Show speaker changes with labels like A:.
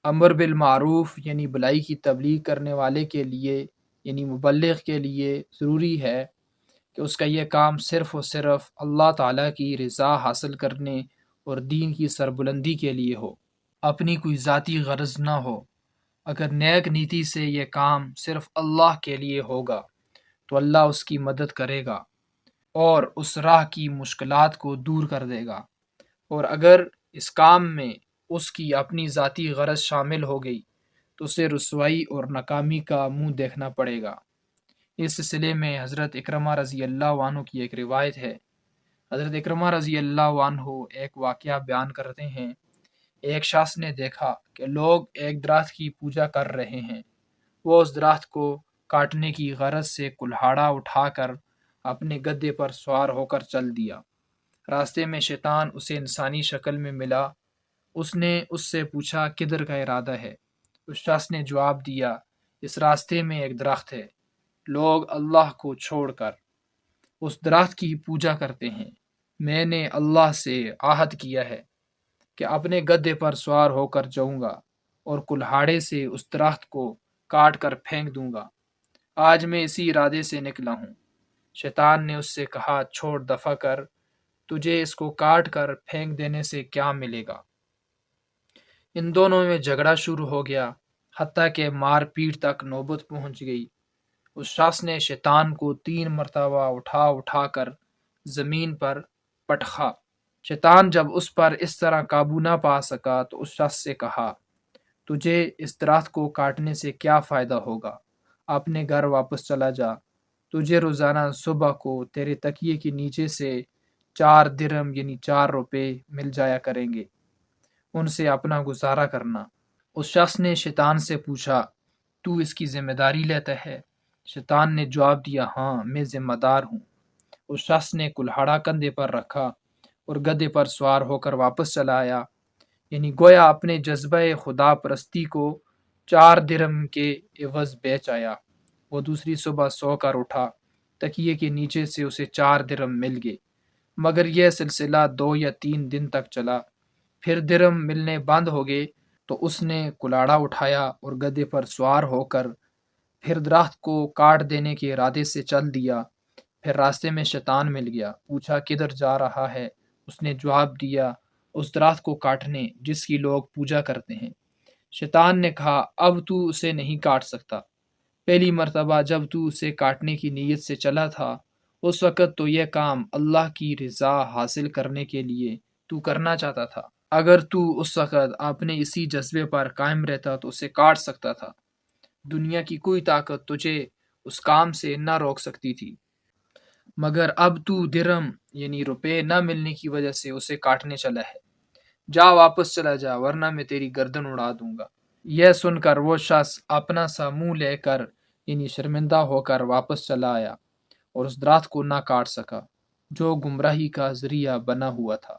A: امر بالمعروف یعنی بلائی کی تبلیغ کرنے والے کے لیے یعنی مبلغ کے لیے ضروری ہے کہ اس کا یہ کام صرف و صرف اللہ تعالیٰ کی رضا حاصل کرنے اور دین کی سربلندی کے لیے ہو، اپنی کوئی ذاتی غرض نہ ہو۔ اگر نیک نیتی سے یہ کام صرف اللہ کے لیے ہوگا تو اللہ اس کی مدد کرے گا اور اس راہ کی مشکلات کو دور کر دے گا، اور اگر اس کام میں اس کی اپنی ذاتی غرض شامل ہو گئی تو اسے رسوائی اور ناکامی کا منہ دیکھنا پڑے گا۔ اس سلسلے میں حضرت اکرمہ رضی اللہ عنہ کی ایک روایت ہے۔ حضرت اکرمہ رضی اللہ عنہ ایک واقعہ بیان کرتے ہیں، ایک شخص نے دیکھا کہ لوگ ایک درخت کی پوجا کر رہے ہیں۔ وہ اس درخت کو کاٹنے کی غرض سے کلہاڑا اٹھا کر اپنے گدھے پر سوار ہو کر چل دیا۔ راستے میں شیطان اسے انسانی شکل میں ملا۔ اس نے اس سے پوچھا کدھر کا ارادہ ہے؟ اس شخص نے جواب دیا، اس راستے میں ایک درخت ہے، لوگ اللہ کو چھوڑ کر اس درخت کی پوجا کرتے ہیں۔ میں نے اللہ سے عہد کیا ہے کہ اپنے گدھے پر سوار ہو کر جاؤں گا اور کلہاڑے سے اس درخت کو کاٹ کر پھینک دوں گا۔ آج میں اسی ارادے سے نکلا ہوں۔ شیطان نے اس سے کہا، چھوڑ، دفع کر، تجھے اس کو کاٹ کر پھینک دینے سے کیا ملے گا؟ ان دونوں میں جھگڑا شروع ہو گیا، حتیٰ کہ مار پیٹ تک نوبت پہنچ گئی۔ اس شخص نے شیطان کو 3 مرتبہ اٹھا کر زمین پر پٹخا۔ شیطان جب اس پر اس طرح قابو نہ پا سکا تو اس شخص سے کہا، تجھے اس درخت کو کاٹنے سے کیا فائدہ ہوگا؟ اپنے گھر واپس چلا جا۔ تجھے روزانہ صبح کو تیرے تکیے کے نیچے سے 4 درہم یعنی 4 روپے مل جایا کریں گے، ان سے اپنا گزارا کرنا۔ اس شخص نے شیطان سے پوچھا، تو اس کی ذمہ داری لیتا ہے؟ شیطان نے جواب دیا، ہاں، میں ذمہ دار ہوں۔ اس شخص نے کلہاڑا کندھے پر رکھا اور گدھے پر سوار ہو کر واپس چلا آیا، یعنی گویا اپنے جذبہ خدا پرستی کو 4 درہم کے عوض بیچ آیا۔ وہ دوسری صبح سو کر اٹھا، تکیے کے نیچے سے اسے 4 درہم مل گئے، مگر یہ سلسلہ 2 یا 3 دن تک چلا۔ پھر درہم ملنے بند ہو گئے تو اس نے کلاڑا اٹھایا اور گدھے پر سوار ہو کر پھر درخت کو کاٹ دینے کے ارادے سے چل دیا۔ پھر راستے میں شیطان مل گیا، پوچھا کدھر جا رہا ہے؟ اس نے جواب دیا، اس درخت کو کاٹنے جس کی لوگ پوجا کرتے ہیں۔ شیطان نے کہا، اب تو اسے نہیں کاٹ سکتا۔ پہلی مرتبہ جب تو اسے کاٹنے کی نیت سے چلا تھا اس وقت تو یہ کام اللہ کی رضا حاصل کرنے کے لیے تو کرنا چاہتا تھا۔ اگر تو اس وقت اپنے اسی جذبے پر قائم رہتا تو اسے کاٹ سکتا تھا۔ دنیا کی کوئی طاقت تجھے اس کام سے نہ روک سکتی تھی، مگر اب تو درہم یعنی روپے نہ ملنے کی وجہ سے اسے کاٹنے چلا ہے۔ جا، واپس چلا جا، ورنہ میں تیری گردن اڑا دوں گا۔ یہ سن کر وہ شخص اپنا سا منہ لے کر یعنی شرمندہ ہو کر واپس چلا آیا اور اس درخت کو نہ کاٹ سکا جو گمراہی کا ذریعہ بنا ہوا تھا۔